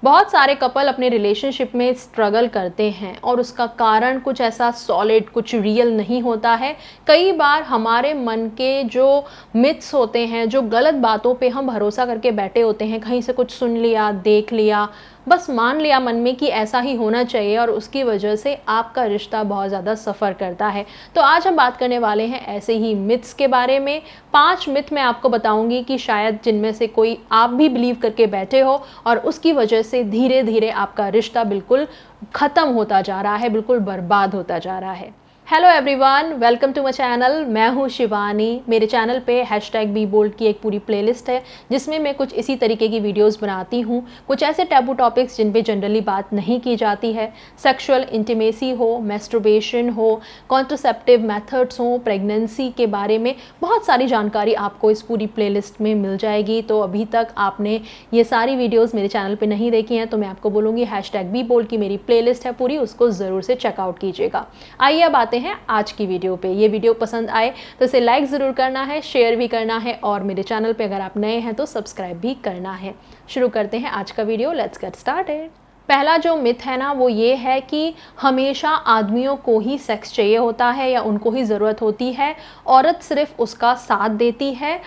बहुत सारे कपल अपने रिलेशनशिप में स्ट्रगल करते हैं और उसका कारण कुछ ऐसा सॉलिड, कुछ रियल नहीं होता है। कई बार हमारे मन के जो मिथ्स होते हैं, जो गलत बातों पे हम भरोसा करके बैठे होते हैं, कहीं से कुछ सुन लिया, देख लिया, बस मान लिया मन में कि ऐसा ही होना चाहिए और उसकी वजह से आपका रिश्ता बहुत ज़्यादा सफ़र करता है। तो आज हम बात करने वाले हैं ऐसे ही मिथ्स के बारे में। 5 मिथ मैं आपको बताऊंगी कि शायद जिनमें से कोई आप भी बिलीव करके बैठे हो और उसकी वजह से धीरे धीरे आपका रिश्ता बिल्कुल ख़त्म होता जा रहा है, बिल्कुल बर्बाद होता जा रहा है। Hello everyone, welcome to my channel. मैं हूँ शिवानी। मेरे चैनल पे #बी बोल्ड की एक पूरी प्लेलिस्ट है जिसमें मैं कुछ इसी तरीके की वीडियोस बनाती हूँ। कुछ ऐसे टैबू टॉपिक्स जिन पे जनरली बात नहीं की जाती है, सेक्सुअल इंटीमेसी हो, मैस्टरबेशन हो, कॉन्ट्रासेप्टिव मेथड्स हो, प्रेगनेंसी के बारे में बहुत सारी जानकारी आपको इस पूरी प्लेलिस्ट में मिल जाएगी। तो अभी तक आपने ये सारी वीडियोज़ मेरे चैनल पर नहीं देखी हैं तो मैं आपको बोलूँगी #बी बोल्ड की मेरी प्लेलिस्ट है पूरी, उसको ज़रूर से चेकआउट कीजिएगा। आइए अब आते हैं आज की वीडियो पे। ये वीडियो पसंद आए तो इसे लाइक ज़रूर करना है, शेयर भी करना है और मेरे चैनल पे अगर आप नए हैं तो सब्सक्राइब भी करना है। शुरू करते हैं आज का वीडियो। Let's get started. पहला जो मिथ है ना वो ये है कि हमेशा आदमियों को ही सेक्स चाहिए होता है या उनको ही ज़रूरत होती है, औरत सिर्फ उसका साथ देती है।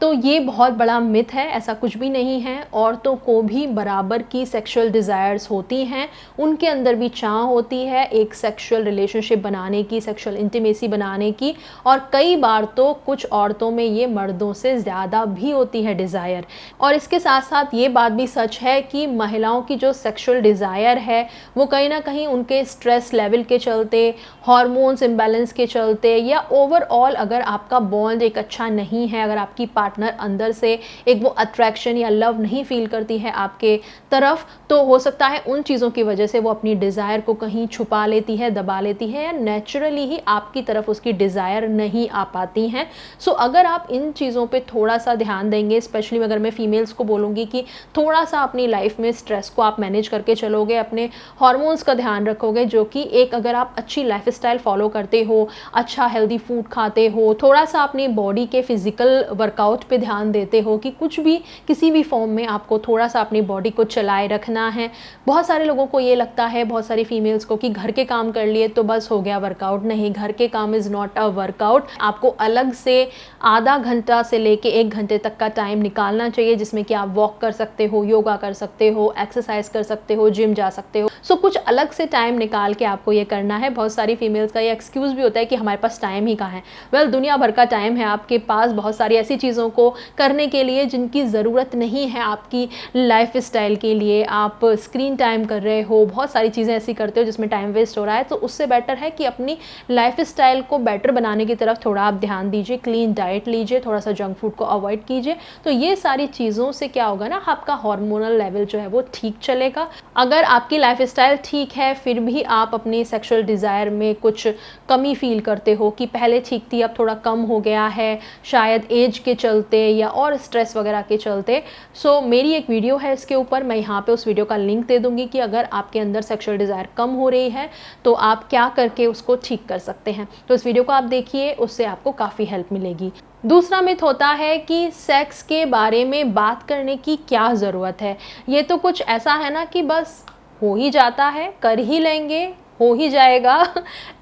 तो ये बहुत बड़ा मिथ है, ऐसा कुछ भी नहीं है। औरतों को भी बराबर की सेक्सुअल डिज़ायर्स होती हैं, उनके अंदर भी चाह होती है एक सेक्सुअल रिलेशनशिप बनाने की, सेक्सुअल इंटीमेसी बनाने की, और कई बार तो कुछ औरतों में ये मर्दों से ज़्यादा भी होती है डिज़ायर। और इसके साथ साथ ये बात भी सच है कि महिलाओं की जो सेक्सुअल डिज़ायर है वो कहीं ना कहीं उनके स्ट्रेस लेवल के चलते, हार्मोन्स इम्बैलेंस के चलते, या ओवरऑल अगर आपका बॉन्ड एक अच्छा नहीं है, अगर आपकी पार्टनर अंदर से एक वो अट्रैक्शन या लव नहीं फील करती है आपके तरफ, तो हो सकता है उन चीज़ों की वजह से वो अपनी डिज़ायर को कहीं छुपा लेती है, दबा लेती है, या नेचुरली ही आपकी तरफ उसकी डिज़ायर नहीं आ पाती हैं। सो अगर आप इन चीज़ों पे थोड़ा सा ध्यान देंगे, स्पेशली अगर मैं फीमेल्स को बोलूँगी कि थोड़ा सा अपनी लाइफ में स्ट्रेस को आप मैनेज करके चलोगे, अपने हार्मोन्स का ध्यान रखोगे, जो कि एक अगर आप अच्छी लाइफ स्टाइल फॉलो करते हो, अच्छा हेल्दी फूड खाते हो, थोड़ा सा अपनी बॉडी के फिजिकल वर्कआउट पे ध्यान देते हो कि कुछ भी किसी भी फॉर्म में आपको थोड़ा सा अपनी बॉडी को चलाए रखना है। बहुत सारे लोगों को ये लगता है, बहुत सारी फीमेल्स को, कि घर के काम कर लिए तो बस हो गया वर्कआउट। नहीं, घर के काम इज़ नॉट अ वर्कआउट। आपको अलग से आधा घंटा से लेके 1 घंटे तक का टाइम निकालना चाहिए जिसमें कि आप वॉक कर सकते हो, योगा कर सकते हो, एक्सरसाइज कर सकते हो, जिम जा सकते हो। सो कुछ अलग से टाइम निकाल के आपको ये करना है। बहुत सारी फीमेल्स का ये एक्सक्यूज़ भी होता है कि हमारे पास टाइम ही कहाँ है। वेल, दुनिया भर का टाइम है आपके पास, बहुत सारी ऐसी चीज़ों को करने के लिए जिनकी ज़रूरत नहीं है आपकी लाइफ स्टाइल के लिए। आप स्क्रीन टाइम कर रहे हो, बहुत सारी चीज़ें ऐसी करते हो जिसमें टाइम वेस्ट हो रहा है, तो उससे बेटर है कि अपनी लाइफ स्टाइल को बेटर बनाने की तरफ थोड़ा आप ध्यान दीजिए, क्लीन डाइट लीजिए, थोड़ा सा जंक फूड को अवॉइड कीजिए। तो ये सारी चीज़ों से क्या होगा ना, आपका हार्मोनल लेवल जो है वो ठीक चलेगा। अगर आपकी लाइफ स्टाइल ठीक है फिर भी आप अपनी सेक्सुअल डिज़ायर में कुछ कमी फील करते हो कि पहले ठीक थी अब थोड़ा कम हो गया है, शायद एज के चलते या और स्ट्रेस वगैरह के चलते, सो मेरी एक वीडियो है इसके ऊपर, मैं यहाँ पे उस वीडियो का लिंक दे दूँगी कि अगर आपके अंदर सेक्सुअल डिज़ायर कम हो रही है तो आप क्या करके उसको ठीक कर सकते हैं। तो इस वीडियो को आप देखिए, उससे आपको काफ़ी हेल्प मिलेगी। दूसरा मिथ होता है कि सेक्स के बारे में बात करने की क्या ज़रूरत है। ये तो कुछ ऐसा है ना कि बस हो ही जाता है, कर ही लेंगे, हो ही जाएगा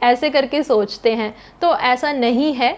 ऐसे करके सोचते हैं। तो ऐसा नहीं है।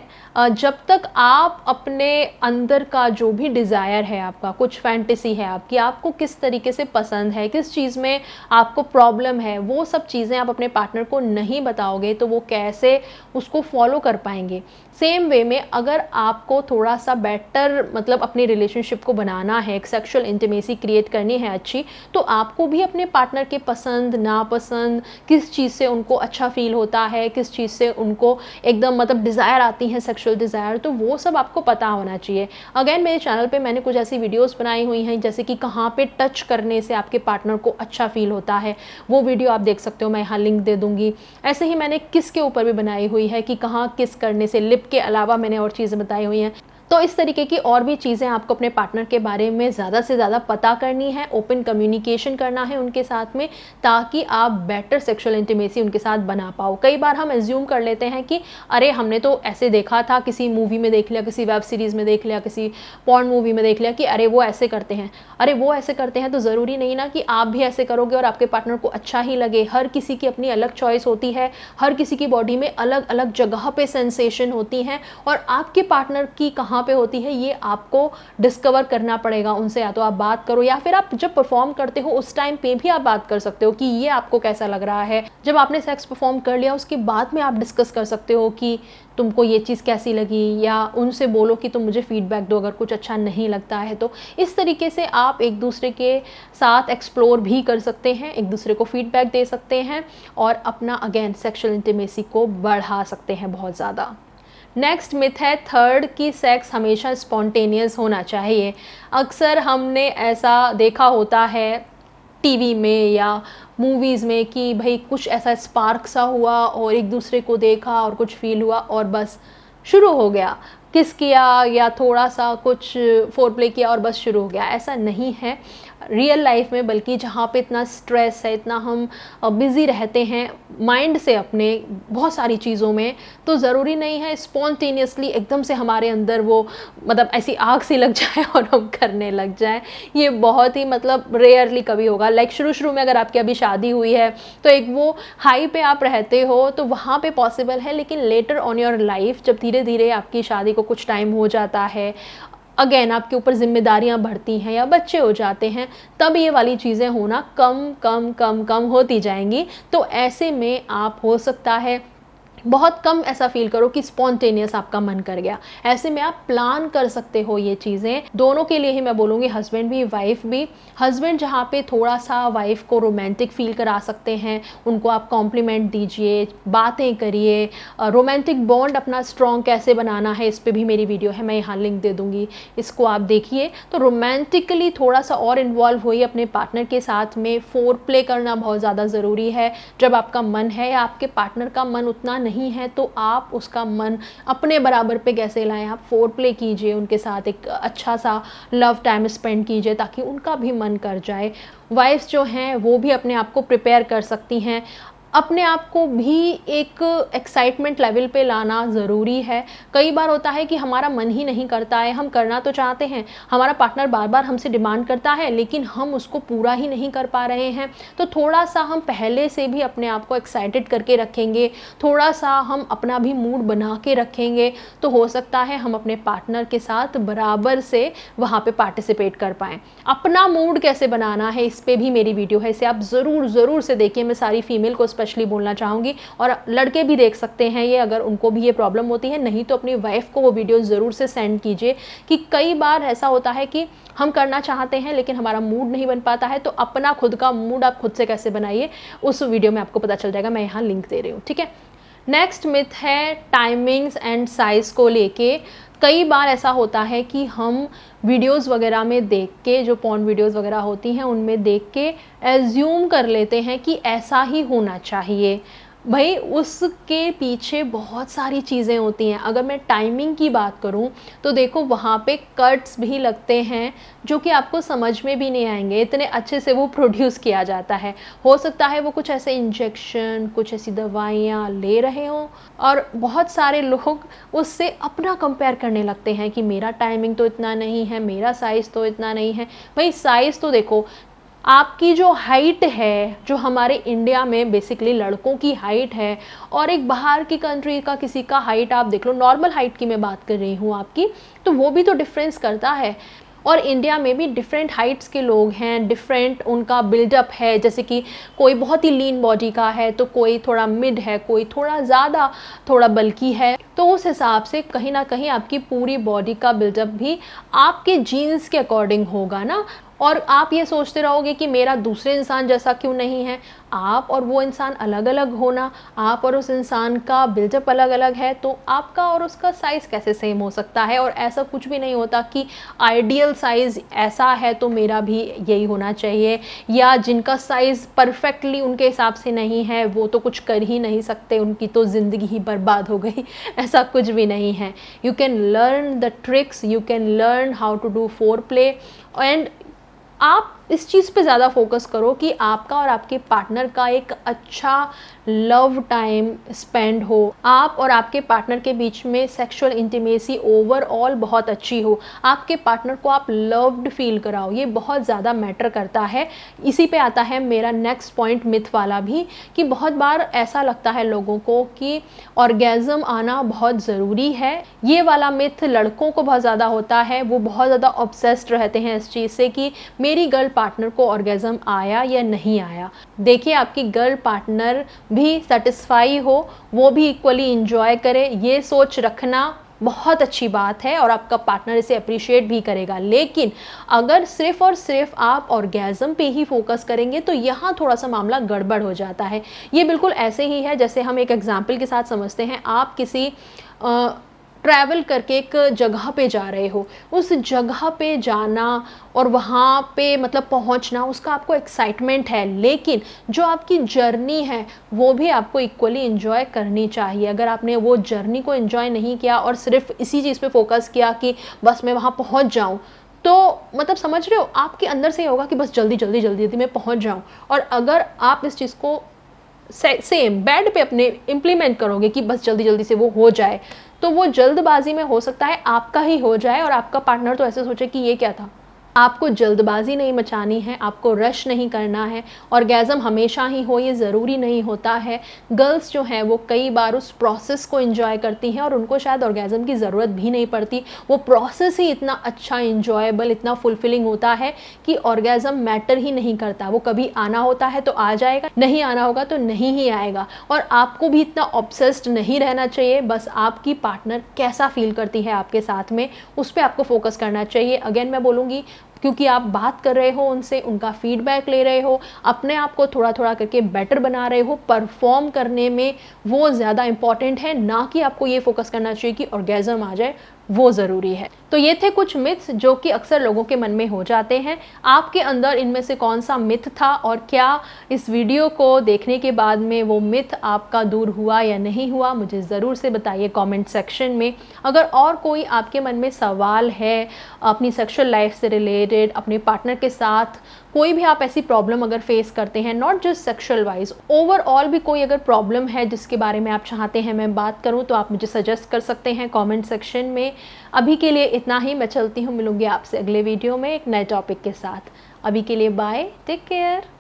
जब तक आप अपने अंदर का जो भी डिज़ायर है, आपका कुछ फैंटेसी है आपकी, आपको किस तरीके से पसंद है, किस चीज़ में आपको प्रॉब्लम है, वो सब चीज़ें आप अपने पार्टनर को नहीं बताओगे तो वो कैसे उसको फॉलो कर पाएंगे। सेम वे में अगर आपको थोड़ा सा बेटर मतलब अपने रिलेशनशिप को बनाना है, एक सेक्सुअल इंटीमेसी क्रिएट करनी है अच्छी, तो आपको भी अपने पार्टनर के पसंद नापसंद, किस चीज़ से उनको अच्छा फील होता है, किस चीज़ से उनको एकदम मतलब डिज़ायर आती है, सेक्सुअल डिज़ायर, तो वो सब आपको पता होना चाहिए। अगेन मेरे चैनल पे मैंने कुछ ऐसी वीडियोस बनाई हुई हैं जैसे कि कहाँ पे टच करने से आपके पार्टनर को अच्छा फील होता है, वो वीडियो आप देख सकते हो, मैं यहाँ लिंक दे दूँगी। ऐसे ही मैंने किस के ऊपर भी बनाई हुई है कि कहाँ किस करने से, लिप के अलावा मैंने और चीज़ें बताई हुई हैं। तो इस तरीके की और भी चीज़ें आपको अपने पार्टनर के बारे में ज़्यादा से ज़्यादा पता करनी है, ओपन कम्युनिकेशन करना है उनके साथ में, ताकि आप बेटर सेक्सुअल इंटीमेसी उनके साथ बना पाओ। कई बार हम एज्यूम कर लेते हैं कि अरे हमने तो ऐसे देखा था, किसी मूवी में देख लिया, किसी वेब सीरीज़ में देख लिया, किसी पॉर्न मूवी में देख लिया कि अरे वो ऐसे करते हैं, अरे वो ऐसे करते हैं, तो ज़रूरी नहीं ना कि आप भी ऐसे करोगे और आपके पार्टनर को अच्छा ही लगे। हर किसी की अपनी अलग चॉइस होती है, हर किसी की बॉडी में अलग अलग जगह पे सेंसेशन होती हैं, और आपके पार्टनर की कहाँ पे होती है ये आपको डिस्कवर करना पड़ेगा उनसे। या तो आप बात करो, या फिर आप जब परफॉर्म करते हो उस टाइम पे भी आप बात कर सकते हो कि ये आपको कैसा लग रहा है। जब आपने सेक्स परफॉर्म कर लिया उसके बाद में आप डिस्कस कर सकते हो कि तुमको ये चीज़ कैसी लगी, या उनसे बोलो कि तुम मुझे फीडबैक दो अगर कुछ अच्छा नहीं लगता है। तो इस तरीके से आप एक दूसरे के साथ एक्सप्लोर भी कर सकते हैं, एक दूसरे को फीडबैक दे सकते हैं, और अपना अगेन सेक्सुअल इंटीमेसी को बढ़ा सकते हैं बहुत ज़्यादा। नेक्स्ट मिथ है थर्ड कि सेक्स हमेशा स्पॉन्टेनियस होना चाहिए। अक्सर हमने ऐसा देखा होता है टीवी में या मूवीज़ में कि भाई कुछ ऐसा स्पार्क सा हुआ और एक दूसरे को देखा और कुछ फील हुआ और बस शुरू हो गया, किस किया या थोड़ा सा कुछ फोरप्ले किया और बस शुरू हो गया। ऐसा नहीं है रियल लाइफ में, बल्कि जहाँ पे इतना स्ट्रेस है, इतना हम बिज़ी रहते हैं माइंड से अपने बहुत सारी चीज़ों में, तो ज़रूरी नहीं है स्पॉन्टेनियसली एकदम से हमारे अंदर वो मतलब ऐसी आग सी लग जाए और हम करने लग जाए। ये बहुत ही मतलब रेयरली कभी होगा। लाइक शुरू में अगर आपकी अभी शादी हुई है तो एक वो हाई पे आप रहते हो तो वहाँ पे पॉसिबल है, लेकिन लेटर ऑन योर लाइफ जब धीरे धीरे आपकी शादी को कुछ टाइम हो जाता है, अगेन आपके ऊपर जिम्मेदारियां बढ़ती हैं या बच्चे हो जाते हैं, तब ये वाली चीज़ें होना कम कम कम कम होती जाएंगी। तो ऐसे में आप हो सकता है बहुत कम ऐसा फील करो कि स्पॉन्टेनियस आपका मन कर गया। ऐसे में आप प्लान कर सकते हो ये चीज़ें, दोनों के लिए ही मैं बोलूँगी, हस्बैंड भी वाइफ भी। हस्बैंड जहाँ पे थोड़ा सा वाइफ को रोमांटिक फील करा सकते हैं, उनको आप कॉम्प्लीमेंट दीजिए, बातें करिए, रोमांटिक बॉन्ड अपना स्ट्रॉन्ग कैसे बनाना है इस पर भी मेरी वीडियो है, मैं यहाँ लिंक दे दूँगी, इसको आप देखिए। तो रोमांटिकली थोड़ा सा और इन्वॉल्व होइए अपने पार्टनर के साथ में। फोर प्ले करना बहुत ज़्यादा ज़रूरी है। जब आपका मन है या आपके पार्टनर का मन उतना नहीं है तो आप उसका मन अपने बराबर पे कैसे लाएं, आप फोर प्ले कीजिए उनके साथ, एक अच्छा सा लव टाइम स्पेंड कीजिए ताकि उनका भी मन कर जाए। वाइफ्स जो हैं वो भी अपने आप को प्रिपेयर कर सकती हैं, अपने आप को भी एक एक्साइटमेंट लेवल पे लाना ज़रूरी है। कई बार होता है कि हमारा मन ही नहीं करता है, हम करना तो चाहते हैं, हमारा पार्टनर बार बार हमसे डिमांड करता है लेकिन हम उसको पूरा ही नहीं कर पा रहे हैं। तो थोड़ा सा हम पहले से भी अपने आप को एक्साइटेड करके रखेंगे, थोड़ा सा हम अपना भी मूड बना के रखेंगे, तो हो सकता है हम अपने पार्टनर के साथ बराबर से वहाँ पे पार्टिसिपेट कर पाएँ। अपना मूड कैसे बनाना है इस पर भी मेरी वीडियो है, इसे आप ज़रूर से देखिए। मैं सारी फीमेल को स्पेशली बोलना चाहूँगी, और लड़के भी देख सकते हैं ये अगर उनको भी ये प्रॉब्लम होती है। नहीं तो अपनी वाइफ को वो वीडियो ज़रूर से सेंड कीजिए, कि कई बार ऐसा होता है कि हम करना चाहते हैं लेकिन हमारा मूड नहीं बन पाता है। तो अपना खुद का मूड आप खुद से कैसे बनाइए उस वीडियो में आपको पता चल जाएगा, मैं यहाँ लिंक दे रही हूँ, ठीक है। नेक्स्ट मिथ है टाइमिंग्स एंड साइज़ को लेके। कई बार ऐसा होता है कि हम वीडियोस वगैरह में देख के, जो पॉर्न वीडियोस वगैरह होती हैं उनमें देख के एज्यूम कर लेते हैं कि ऐसा ही होना चाहिए। भाई उसके पीछे बहुत सारी चीज़ें होती हैं। अगर मैं टाइमिंग की बात करूं तो देखो वहाँ पे कट्स भी लगते हैं जो कि आपको समझ में भी नहीं आएंगे, इतने अच्छे से वो प्रोड्यूस किया जाता है। हो सकता है वो कुछ ऐसे इंजेक्शन, कुछ ऐसी दवाइयाँ ले रहे हों, और बहुत सारे लोग उससे अपना कंपेयर करने लगते हैं कि मेरा टाइमिंग तो इतना नहीं है, मेरा साइज़ तो इतना नहीं है। भाई साइज़ तो देखो, आपकी जो हाइट है, जो हमारे इंडिया में बेसिकली लड़कों की हाइट है, और एक बाहर की कंट्री का किसी का हाइट आप देख लो, नॉर्मल हाइट की मैं बात कर रही हूँ आपकी, तो वो भी तो डिफरेंस करता है। और इंडिया में भी डिफरेंट हाइट्स के लोग हैं, डिफरेंट उनका बिल्डअप है। जैसे कि कोई बहुत ही लीन बॉडी का है, तो कोई थोड़ा मिड है, कोई थोड़ा ज़्यादा थोड़ा बल्की है। तो उस हिसाब से कहीं ना कहीं आपकी पूरी बॉडी का बिल्डअप भी आपके जीन्स के अकॉर्डिंग होगा ना। और आप ये सोचते रहोगे कि मेरा दूसरे इंसान जैसा क्यों नहीं है। आप और वो इंसान अलग अलग होना, आप और उस इंसान का बिल्डअप अलग अलग है, तो आपका और उसका साइज़ कैसे सेम हो सकता है। और ऐसा कुछ भी नहीं होता कि आइडियल साइज़ ऐसा है तो मेरा भी यही होना चाहिए, या जिनका साइज़ परफेक्टली उनके हिसाब से नहीं है वो तो कुछ कर ही नहीं सकते, उनकी तो ज़िंदगी ही बर्बाद हो गई। ऐसा कुछ भी नहीं है। You can learn the tricks, you can learn how to do foreplay, and आप इस चीज़ पे ज़्यादा फोकस करो कि आपका और आपके पार्टनर का एक अच्छा लव टाइम स्पेंड हो, आप और आपके पार्टनर के बीच में सेक्सुअल इंटीमेसी ओवरऑल बहुत अच्छी हो, आपके पार्टनर को आप लव्ड फील कराओ। ये बहुत ज़्यादा मैटर करता है। इसी पे आता है मेरा नेक्स्ट पॉइंट, मिथ वाला भी, कि बहुत बार ऐसा लगता है लोगों को कि ऑर्गेज़म आना बहुत ज़रूरी है। ये वाला मिथ लड़कों को बहुत ज़्यादा होता है, वो बहुत ज़्यादा ऑब्सेस्ड रहते हैं इस चीज़ से कि मेरी गर्ल पार्टनर को ऑर्गेज़म आया या नहीं आया। देखिए, आपकी गर्ल पार्टनर भी सेटिस्फाई हो, वो भी इक्वली इंजॉय करे, ये सोच रखना बहुत अच्छी बात है और आपका पार्टनर इसे अप्रिशिएट भी करेगा। लेकिन अगर सिर्फ और सिर्फ आप ऑर्गेज़म पे ही फोकस करेंगे तो यहाँ थोड़ा सा मामला गड़बड़ हो जाता है। ये बिल्कुल ऐसे ही है जैसे हम एक एग्जाम्पल के साथ समझते हैं। आप किसी ट्रैवल करके एक जगह पे जा रहे हो, उस जगह पे जाना और वहाँ पे मतलब पहुँचना, उसका आपको एक्साइटमेंट है, लेकिन जो आपकी जर्नी है वो भी आपको इक्वली इन्जॉय करनी चाहिए। अगर आपने वो जर्नी को इन्जॉय नहीं किया और सिर्फ इसी चीज़ पे फोकस किया कि बस मैं वहाँ पहुँच जाऊँ, तो मतलब समझ रहे हो, आपके अंदर से ये होगा कि बस जल्दी जल्दी जल्दी जल्दी मैं पहुँच जाऊँ। और अगर आप इस चीज़ को सेम बेड पे अपने इम्प्लीमेंट करोगे कि बस जल्दी जल्दी से वो हो जाए, तो वो जल्दबाजी में हो सकता है आपका ही हो जाए और आपका पार्टनर तो ऐसे सोचे कि ये क्या था। आपको जल्दबाजी नहीं मचानी है, आपको रश नहीं करना है। ऑर्गेज़म हमेशा ही हो ये ज़रूरी नहीं होता है। गर्ल्स जो हैं वो कई बार उस प्रोसेस को एंजॉय करती हैं और उनको शायद ऑर्गेज़म की ज़रूरत भी नहीं पड़ती। वो प्रोसेस ही इतना अच्छा, इंजॉयबल, इतना फुलफिलिंग होता है कि ऑर्गेज़म मैटर ही नहीं करता। वो कभी आना होता है तो आ जाएगा, नहीं आना होगा तो नहीं ही आएगा। और आपको भी इतना ऑब्सेस्ड नहीं रहना चाहिए। बस आपकी पार्टनर कैसा फील करती है आपके साथ में, उस पर आपको फोकस करना चाहिए। अगेन मैं बोलूँगी, क्योंकि आप बात कर रहे हो उनसे, उनका फीडबैक ले रहे हो, अपने आप को थोड़ा थोड़ा करके बेटर बना रहे हो, परफॉर्म करने में वो ज़्यादा इंपॉर्टेंट है, ना कि आपको ये फोकस करना चाहिए कि ऑर्गेज़म आ जाए, वो ज़रूरी है। तो ये थे कुछ मिथ्स जो कि अक्सर लोगों के मन में हो जाते हैं। आपके अंदर इनमें से कौन सा मिथ था और क्या इस वीडियो को देखने के बाद में वो मिथ आपका दूर हुआ या नहीं हुआ, मुझे ज़रूर से बताइए कमेंट सेक्शन में। अगर और कोई आपके मन में सवाल है अपनी सेक्सुअल लाइफ से रिलेटेड, अपने पार्टनर के साथ कोई भी आप ऐसी प्रॉब्लम अगर फेस करते हैं, not just sexual wise, overall भी कोई अगर प्रॉब्लम है जिसके बारे में आप चाहते हैं मैं बात करूं, तो आप मुझे सजेस्ट कर सकते हैं कमेंट सेक्शन में। अभी के लिए इतना ही, मैं चलती हूं, मिलूंगी आपसे अगले वीडियो में एक नए टॉपिक के साथ। अभी के लिए बाय, टेक केयर।